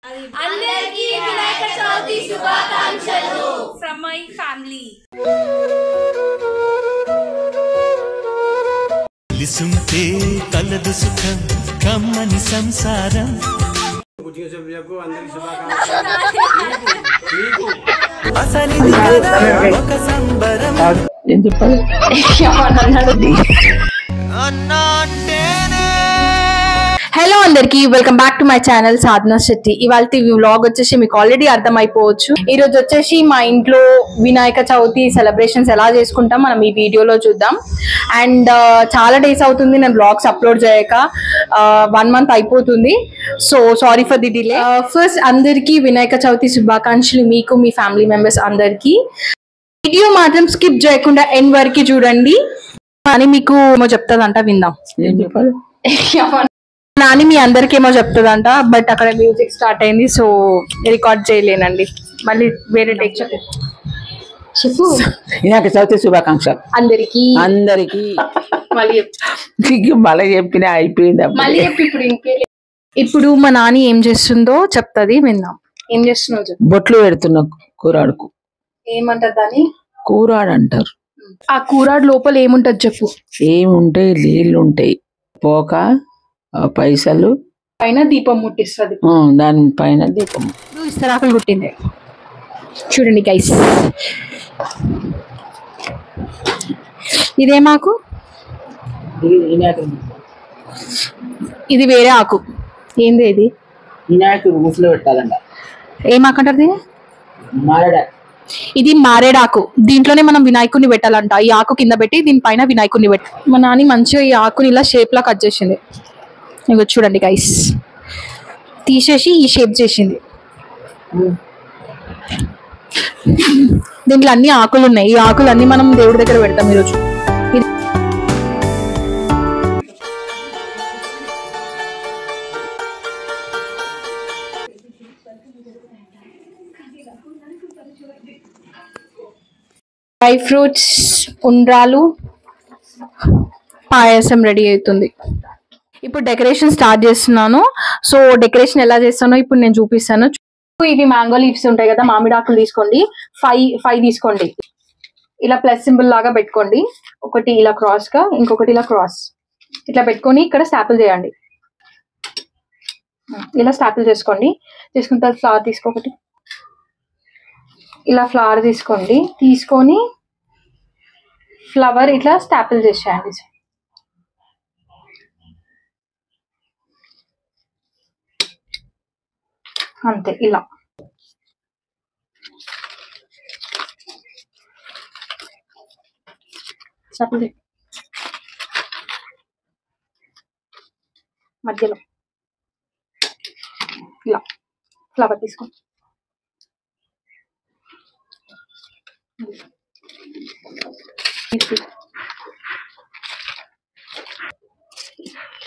అందరికీ వినాయక చవితి శుభాకాంక్షలు from my family. లిసుంటే కలదు సుఖం కమ్మని సంసారం. అసలిది కదా ఒక సంబరం ఏం చెప్పాలి అన్నా అంటేనే. హలో అందరికి, welcome back to my channel Sadhana Shetty. ఇవాళ వ్లాగ్ వచ్చేసి మీకు ఆల్రెడీ అర్థమైపోవచ్చు. ఈ రోజు వచ్చేసి మా ఇంట్లో వినాయక చవితి సెలబ్రేషన్స్ ఎలా చేసుకుంటాం మనం ఈ వీడియోలో చూద్దాం. అండ్ చాలా డేస్ అవుతుంది నేను వ్లాగ్స్ అప్లోడ్ చేయక, 1 month అయిపోతుంది. So sorry for the delay. First అందరికీ వినాయక చవితి శుభాకాంక్షలు, మీకు మీ ఫ్యామిలీ మెంబర్స్ అందరికి. వీడియో మాత్రం స్కిప్ చేయకుండా ఎండ్ వరకు చూడండి. అని మీకు ఏమో చెప్తాదంట, విందాం. ఏం చెప్పాలి నాని మీ అందరికి ఏమో చెప్తుందంట, బట్ అక్కడ మ్యూజిక్ స్టార్ట్ అయింది, సో రికార్డ్ చేయలేనండి. మళ్ళీ వేరే టేక్ చెప్పు. వినాయక చవితి శుభాకాంక్షలు అందరికి అందరికి. మళ్ళీ మళ్ళీ చెప్పినా అయిపోయింది. మళ్ళీ చెప్పి ఇప్పుడు మా నాని ఏం చేస్తుందో చెప్తుంది, విందాం. ఏం చేస్తున్నావు చెప్పు. బొట్లు పెడుతున్నా కూరాడుకు. ఏమంటారు దాన్ని? కూరాడు అంటారు. ఆ కూరాడు లోపల ఏముంటది చెప్పు. ఏముంటాయి? నీళ్ళు ఉంటాయి, పోక పైసలు, పైన దీపం ముట్టిస్తుంది. దాని పైన దీపం. ఇస్తరాకులు కుట్టింది చూడండి గైస్. ఇదేమాకు, ఇది వేరే ఆకు. ఏంది ఇది? వినాయకుడు ముసులో పెట్టాలంట. ఏమాకంటారు? ఇది మారేడాకు. దీంట్లోనే మనం వినాయకుడిని పెట్టాలంట. ఈ ఆకు కింద పెట్టి దీనిపైన వినాయకుడిని పెట్టి, మా నాని మంచిగా ఈ ఆకుని ఇలా షేప్ లా కట్ చేసింది. ఇగో చూడండి గైస్, తీసేసి ఈ షేప్ చేసింది. దీంట్లో అన్ని ఆకులు ఉన్నాయి. ఈ ఆకులు అన్ని మనం దేవుడి దగ్గర పెడతాం ఈరోజు. డ్రై ఫ్రూట్స్, ఉండ్రాలు, పాయసం రెడీ అవుతుంది. ఇప్పుడు డెకరేషన్ స్టార్ట్ చేస్తున్నాను. సో డెకరేషన్ ఎలా చేస్తానో ఇప్పుడు నేను చూపిస్తాను. ఇవి మ్యాంగో లీవ్స్ ఉంటాయి కదా, మామిడి ఆకులు తీసుకోండి. 5 తీసుకోండి. ఇలా ప్లస్ సింబల్ లాగా పెట్టుకోండి. ఒకటి ఇలా క్రాస్ గా, ఇంకొకటి ఇలా క్రాస్, ఇట్లా పెట్టుకొని ఇక్కడ స్టాపుల్ చేయండి. ఇలా స్టాపుల్ చేసుకోండి. తీసుకున్న తర్వాత ఫ్లవర్ తీసుకోకటి, ఇలా ఫ్లవర్ తీసుకోండి. తీసుకొని ఫ్లవర్ ఇట్లా స్టాపుల్ చేసేయండి. అంతే, ఇలా మధ్యలో ఇలా ఫ్లవర్ తీసుకోండి.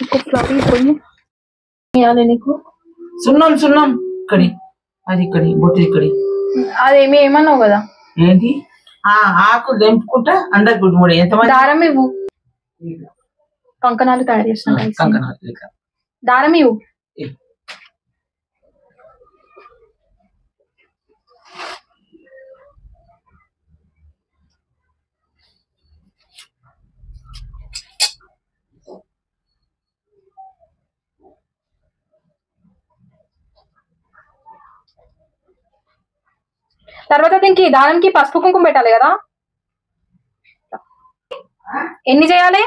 ఇంకో ఫ్లవర్ తీసుకొని ఇవ్వాలి నీకు. సున్నం సున్నం ఇక్కడి, అది ఇక్కడి, బొట్టు ఇక్కడి. అదేమి ఏమన్నావు కదా, ఏంటి? ఆకు తెంపుకుంటా అందరు గుడ్ముడి. ఎంతమంది? దారం ఇవ్వు. కంకణాలు తయారు చేస్తాను. కంకణాలు దారం ఇవ్వు. తర్వాత దీనికి దానికి పసుపు కుంకుమ పెట్టాలి కదా. ఎన్ని చేయాలి?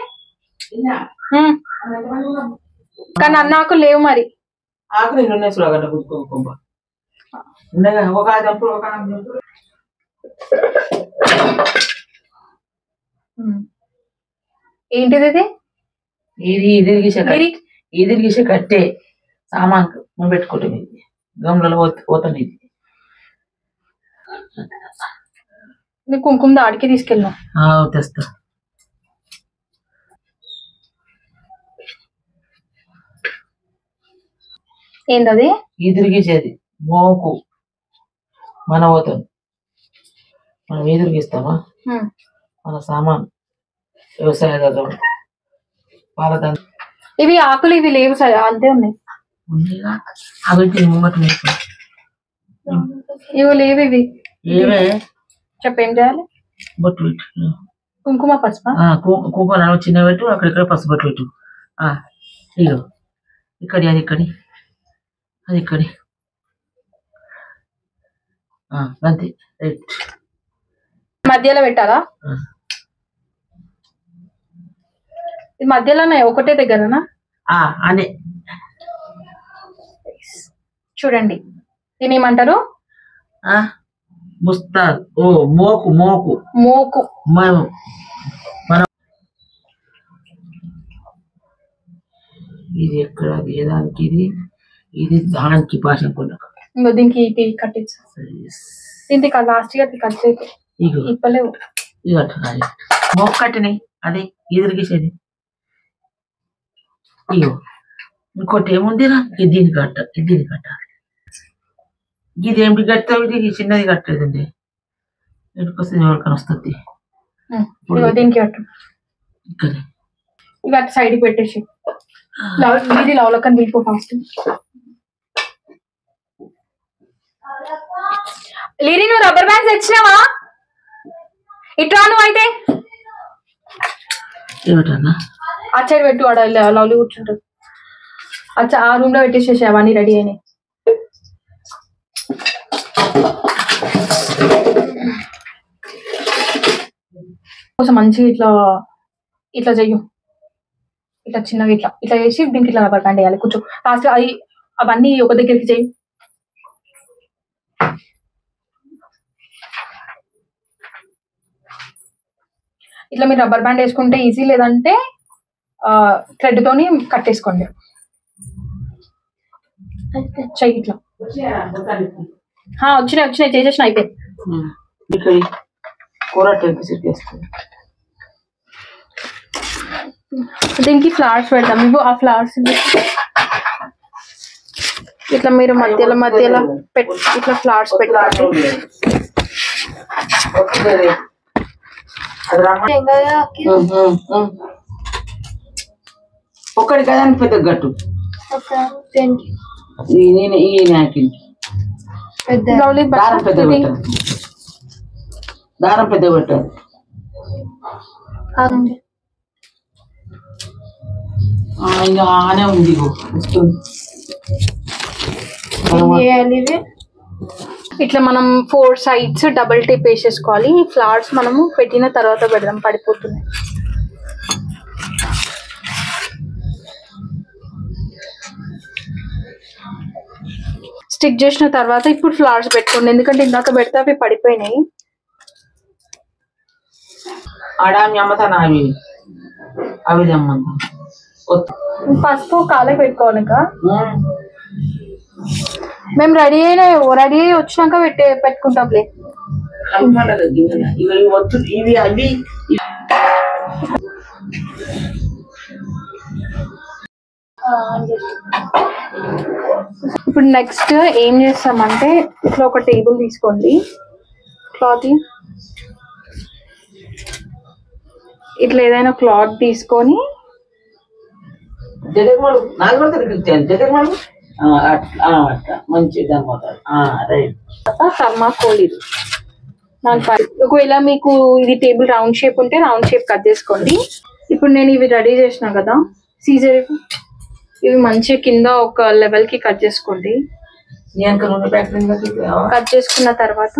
కానీ అన్న ఆకులు లేవు మరి. ఆకు నేను ఉన్నాయి చూడగంట కుంకుమ ఉన్నాయి. ఒక దంపుడు, ఒక ఏంటిది? ఇది ఇది గీసే కట్టే సామాన్ మనం పెట్టుకుంటాం. ఇది గమ్లలో పోతాను. ఇది నీ కుంకుమ దాడికి తీసుకెళ్ళినా తెస్తా. ఏంటది? ఈదురుగీసేది మోకు మన పోతాం. మనం ఈదురుగిస్తామా? మన సామాన్ వ్యవసాయదారులు వాళ్ళ. ఇవి ఆకులు ఇవి లేవు సార్, అంతే ఉన్నాయి. ఉందిగా అవి ముంగట ఇవి లేవు ఇవి ఏవే చెప్పేం చేయాలి బొట్టు పెట్టు కుంకుమ పసుపు కుంకుమ చిన్న పెట్టు అక్కడిక్కడ పసుపు బొట్టు పెట్టు ఇగో ఇక్కడి అది ఇక్కడి అది ఇక్కడి అంతే రైట్ మధ్యలో పెట్టాలా ఇది మధ్యలోనే ఒకటే దగ్గరనా అనే చూడండి దీని ఏమంటారు ముస్తాద్ మోకు మోకు మోకు మనం ఇది ఎక్కడ దానికి ఇది దానికి భాష ఇంకో దీనికి ఇది కట్టించు దీనికి లాస్ట్ ఇయర్ కట్ చేయి ఇప్పలేవు మోకు కట్టినాయి అదే ఎదురుగేసేది ఇగో ఇంకోటి ఏముందిరా దీన్ని కట్టాలి ఇది ఏమిటి కట్టావు ఇది చిన్నది కట్టలేదండి ఎటుకొస్తే ఎవరికైనా వస్తుంది దీనికి కట్టు ఇక్కడ ఇవి అటు సైడ్కి పెట్టేసి ఇది లవలకని తీసుకో ఫాస్ట్ లిరి నువ్వు రబ్బర్ బ్యాండ్స్ తెచ్చినావా ఇట్లా నువ్వు అయితే ఏమిటన్నా అటు సైడ్ పెట్టు ఆడ లవ్లీ కూర్చుంటుంది అచ్చా ఆ రూమ్ లో పెట్టేసేసి అవన్నీ రెడీ అయినాయి కొంచెం మంచిగా ఇట్లా ఇట్లా చెయ్యు ఇట్లా చిన్నగా ఇట్లా చేసి దీనికి ఇట్లా రబ్బర్ బ్యాండ్ వేయాలి కూర్చో లాస్ట్ అది అవన్నీ ఒక దగ్గరికి చెయ్యి ఇట్లా మీరు రబ్బర్ బ్యాండ్ వేసుకుంటే ఈజీ లేదంటే థ్రెడ్ తోని కట్టేసుకోండి చెయ్యి ఇట్లా వచ్చినాయి చేసేసిన అయిపోయింది దీనికి ఫ్లవర్స్ పెడతాం ఇవి ఆ ఫ్లవర్స్ ఇట్లా మీరు మధ్యలో ఇట్లా ఫ్లవర్స్ పెట్టాలి ఒక్కడి కదా పెద్ద గట్టు దారం పెద్ద పెట్టాలి ఇంకా ఆనే ఉంది ఇట్లా మనం 4 సైడ్స్ డబుల్ టిప్ వేసేసుకోవాలి ఈ ఫ్లవర్స్ మనము పెట్టిన తర్వాత పెడదాం పడిపోతున్నాయి స్టిక్ చేసిన తర్వాత ఇప్పుడు ఫ్లవర్స్ పెట్టుకోండి ఎందుకంటే ఇందాక పెడితే అవి పడిపోయినాయి ఆడామి అమ్మతాను అవి అమ్మంతా పసుపు కాలే పెట్టుకోవాలి ఇంకా మేము రెడీ అయ్యి వచ్చినాక పెట్టుకుంటాంలే ఇవి అవి ఇప్పుడు నెక్స్ట్ ఏం చేస్తామంటే ఇట్లా ఒక టేబుల్ తీసుకోండి క్లాత్ ఇట్లా ఏదైనా క్లాత్ తీసుకొని థర్మాకోల్ ఇది ఒకవేళ మీకు ఇది టేబుల్ రౌండ్ షేప్ ఉంటే రౌండ్ షేప్ కట్ చేసుకోండి ఇప్పుడు నేను ఇవి రెడీ చేసిన కదా సీజర్ ఇవి మంచిగా కింద ఒక లెవెల్ కి కట్ చేసుకోండి కట్ చేసుకున్న తర్వాత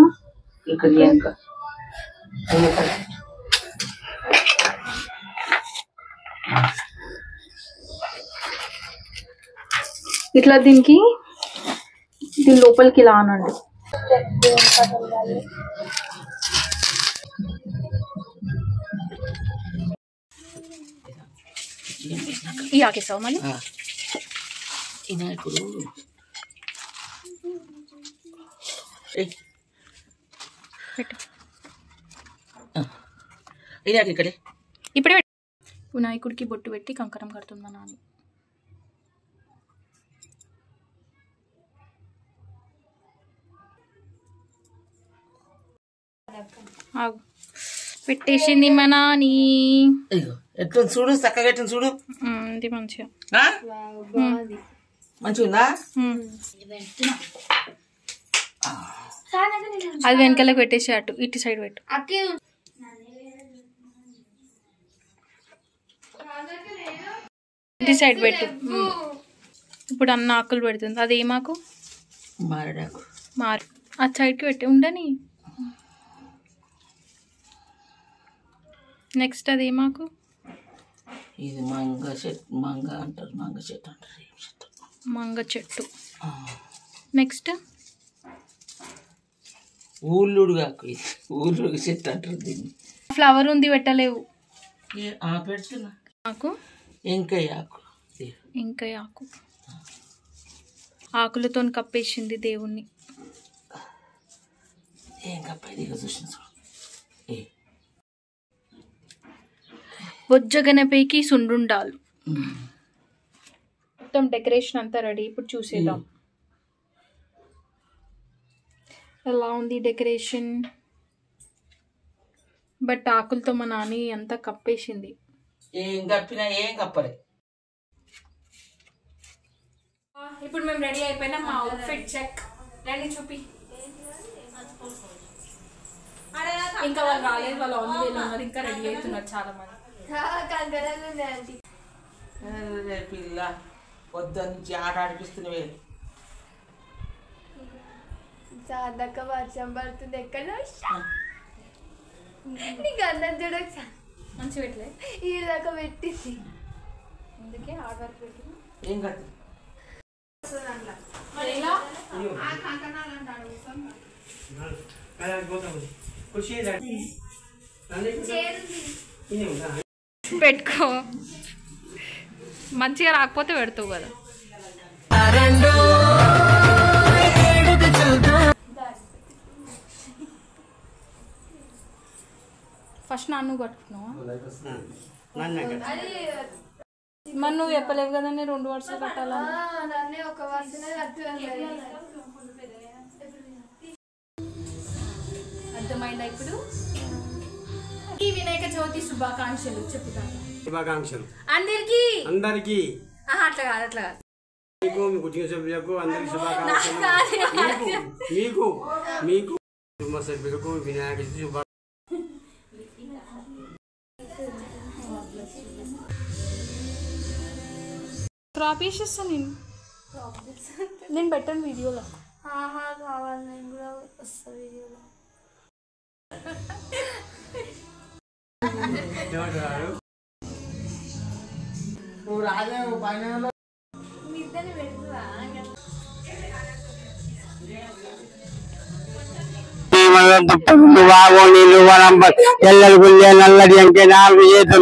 ఇట్లా దీని లోపలికి ఇలా అనండి ఆకేసావు మళ్ళీ వినాయకుడు ఇక్కడే ఇప్పుడే వినాయకుడికి బొట్టు పెట్టి కంకణం కడుతున్నా నాని పెట్టేసింది మా నాని ఎట్లా చూడు చక్కగా ఎట్లా చూడు ఇది మంచిగా మంచిగా ఉందా? అది వెనకాలకు పెట్టేసి అటు ఇటు సైడ్ పెట్టు. ఇటు సైడ్ పెట్టు. ఇప్పుడు అన్న ఆకులు పెడుతుంది. అది ఏమాకు? మారేడాకు. మారు అటు సైడ్కి పెట్టి ఉండని. నెక్స్ట్ అది ఏమాకు? ఇది మంగ చెట్టు. మంగ అంటారు. మంగ చెట్టు అంటారు. ఏం చెట్టు? మంగ చెట్టు. నెక్స్ట్ ఊళ్ళుడుగాకు. ఇది ఊళ్ళుడు చెట్టు అంటారు దీన్ని. ఫ్లవర్ ఉంది పెట్టలేవు. పెడుతున్నా. ఆకు ఇంకాయ ఆకు. ఇంకా ఆకు ఆకులతో కప్పేసింది దేవుణ్ణి. ఏం కప్పేది చూసిన బొజ్జగనపైకి సుండుండాలు. మొత్తం డెకరేషన్ అంతా రెడీ. ఇప్పుడు చూసేద్దాం ఎలా ఉంది డెకరేషన్. బట్ ఆకులతో మా నాని అంతా కప్పేసింది. ఏం కప్పినా ఏం కప్పలే. ఇప్పుడు మేము రెడీ అయిపోయినా. మా అవుట్ఫిట్ చెక్. రెడీ చూపి. ఇంకా వాళ్ళు రాలేదు. వాళ్ళు ఆన్ వేలో ఉన్నారు. ఇంకా రెడీ అవుతున్నారు చాలా మంది. పిల్ల పొద్దున్నుంచి ఆట ఆడిపిస్తున్నవే. చాదక్క వర్షం పడుతుంది. ఎక్కడ నీకు అన్నం చూడక మంచి పెట్టలే. ఈ దాకా పెట్టింది. అందుకే హార్డ్ వర్క్ పెట్టింది. ఏం కట్టు పెట్టుకో. మంచిగా రాకపోతే పెడతావు కదా. ఫస్ట్ నన్ను కట్టుకున్నావా? మరి నువ్వు చెప్పలేవు కదా నేను 2 వరుసలు కట్టాలా? ఒక వరుసనే అర్థమైందా ఇప్పుడు? ఈ వినాయక చవితి శుభాకాంక్షలు చెప్తాను. శుభాకాంక్షలు అందరికి. అట్లా కాదు అట్లా కాదు. మీకు మీ కుటుంబ సభ్యులకు అందరికి శుభాకాంక్షలు. మీకు కుటుంబ సభ్యులకు వినాయక శుభాకాంక్షలు. క్రాప్ చేసేస్తా నేను పెట్టాను వీడియోలో. కావాలి నేను కూడా వస్తా వీడియోలో.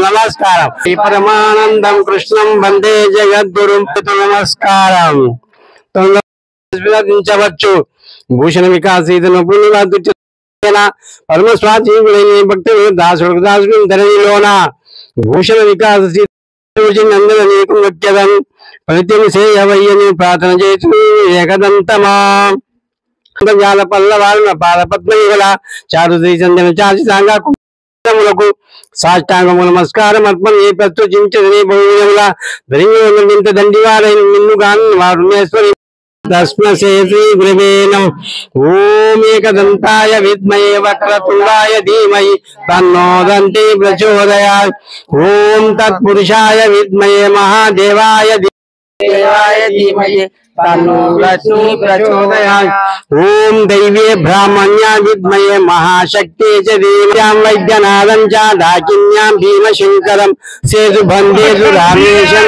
నమస్కారం. పరమానందం కృష్ణం వందే జగద్గురు. నమస్కారం. వచ్చు భూషణ వికాస పరమస్వాధీనుడైన భక్తుడు దాసుడు దాసుడు ధరణిలోన భూషణ వికాస నీకు ముఖ్యదం ప్రతిని సేయవయ్యని ప్రార్థన చేస్తూ ఏకదంతమా జాల పల్లవాళ్ళ పాదపద్మయుగల చారుదీ చందన చాచి సాంగములకు సాష్టాంగము నమస్కారం అర్పణ ఏ ప్రస్తుతించదని బహుళ ధరింత దండివారైన నిన్నుగాను వారుణేశ్వరి తస్మశ్రీ గురవే నమః. ఓం ఏకదంతాయ విద్మహే వక్రతుండాయ ధీమహి తన్నో దంతి ప్రచోదయాత్. ఓం తత్పురుషాయ విద్మహే మహాదేవాయ ధీమహి తన్నో లక్ష్మీ ప్రచోదయాత్. ఓం దైవే బ్రాహ్మణ్యా విద్మహే మహాశక్తే చ దేవ్యాం వైద్యనాథం చ డాకిన్యాం భీమశంకరం సేతు బంధేషు రామేశం.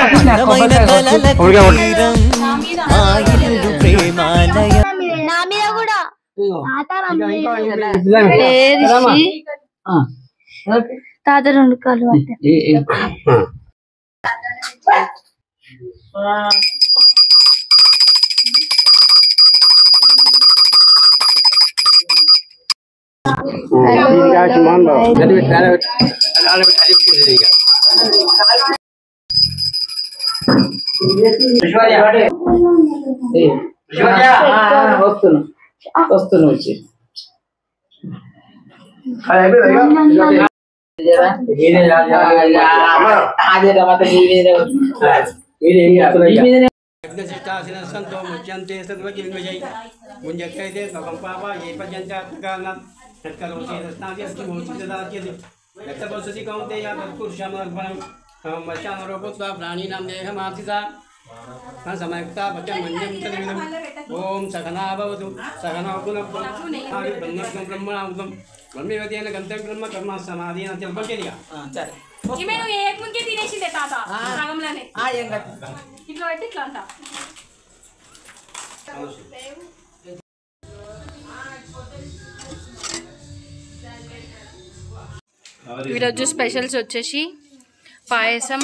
నా మీద కూడా తాత 2 కాళ్ళు వస్తున్నా వచ్చి అదే यज्ञशिष्टासिनः सन्तो मुच्यन्ते सर्वकिल्मषै मुञ्जक्यते तवं पापा ये पद्यञ्चात्कानात् तत्करोति तस्नाति अस्ति भूति ददात्यति यत्तपस्सति कौन्तेय तत्पुरुषमर्पणं वचानरोपत्वा प्राणिनां देहमार्थिता समयुक्ता वचं मन्यं तद्विदम् ॐ सहना भवतु सहनौ पुनः ब्रह्मणं ब्रह्मणाहुतं ब्रह्मवेदेन गन्तं ब्रह्म कर्म समाधीन चल्पकेदिया ఈమె నువ్వు ఏ ముందుకే తినేసిందే తాత సగంలోనే ఇట్లా పెట్టి ఇట్లా అంట ఈరోజు స్పెషల్స్ వచ్చేసి పాయసం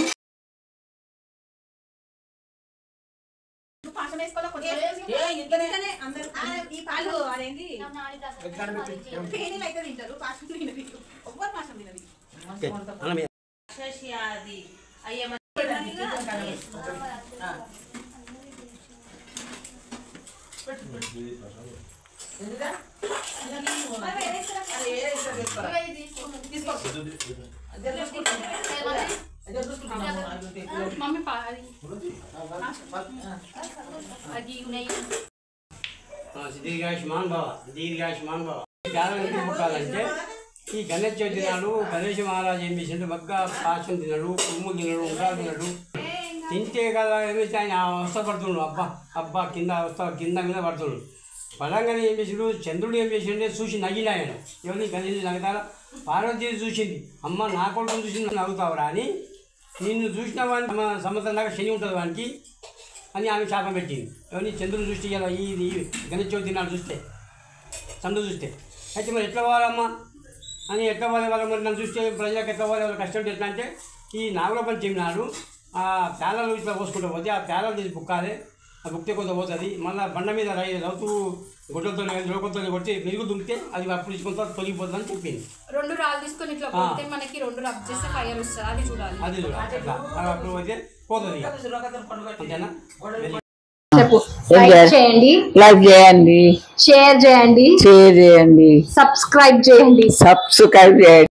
మమ్మీ దీర్ఘాయుష్మాన్ భవ దీర్ఘాయుష్మాన్ భవ పుట్టాలంటే ఈ గణేష్ చవితి నాడు గణేష్ మహారాజు ఏం చేసిండు బగ్గా పాశం తినడు కుమ్ము తినడు ఉండ్రా తినడు తింటే కదా ఏమైతే ఆయన అవస్థపడుతున్నాడు అబ్బా అబ్బా కింద అవస్థ కింద మీద పడుతున్నాడు పడంగానే ఏం చేసిండు చంద్రుడు ఏం చేసిండే చూసి నవ్విన ఆయన ఎవరిని గణేష్ నవ్వుతారా పార్వతీదేవి చూసింది అమ్మ నా కొడుకుని చూసి నవ్వుతావురా అని నిన్ను చూసిన వాడిని సంవత్సరం దాకా శని ఉంటుంది వానికి అని ఆమె శాపం పెట్టింది ఎవరిని చంద్రుడు చూస్తే ఇలా ఈ గణేష్ చవితి నాడు చూస్తే చంద్రుడు చూస్తే అయితే మరి ఎట్లా పోవాలమ్మా అని ఎట్లా పోలే వాళ్ళు మరి నన్ను చూస్తే ప్రజలకు ఎట్లా పోలే వాళ్ళు కష్టం ఎట్లా అంటే ఈ నాగుల పంచమి నాడు ఆ పేలలు ఇట్లా పోసుకుంటూ పోతే ఆ పేలలు తీసి బుక్కాలి ఆ బుక్తే కొంత పోతుంది మళ్ళీ బండ మీద రౌతు గుడ్డలతో లోకంతో కొట్టి పెరుగు దుంకితే అది అప్పుడు తీసుకుంటా తొలగిపోతుంది అని చెప్పింది 2 రాళ్ళు తీసుకొని ఇట్లా కొడితే మనకి 2 రబ్ చేస్తే ఫైర్ వస్తుంది అది చూడాలి అట్లా అప్పుడు పోతే పోతుంది అంతేనా లైక్ చేయండి లైక్ చేయండి షేర్ చేయండి షేర్ చేయండి సబ్స్క్రైబ్ చేయండి సబ్స్క్రైబ్ చేయండి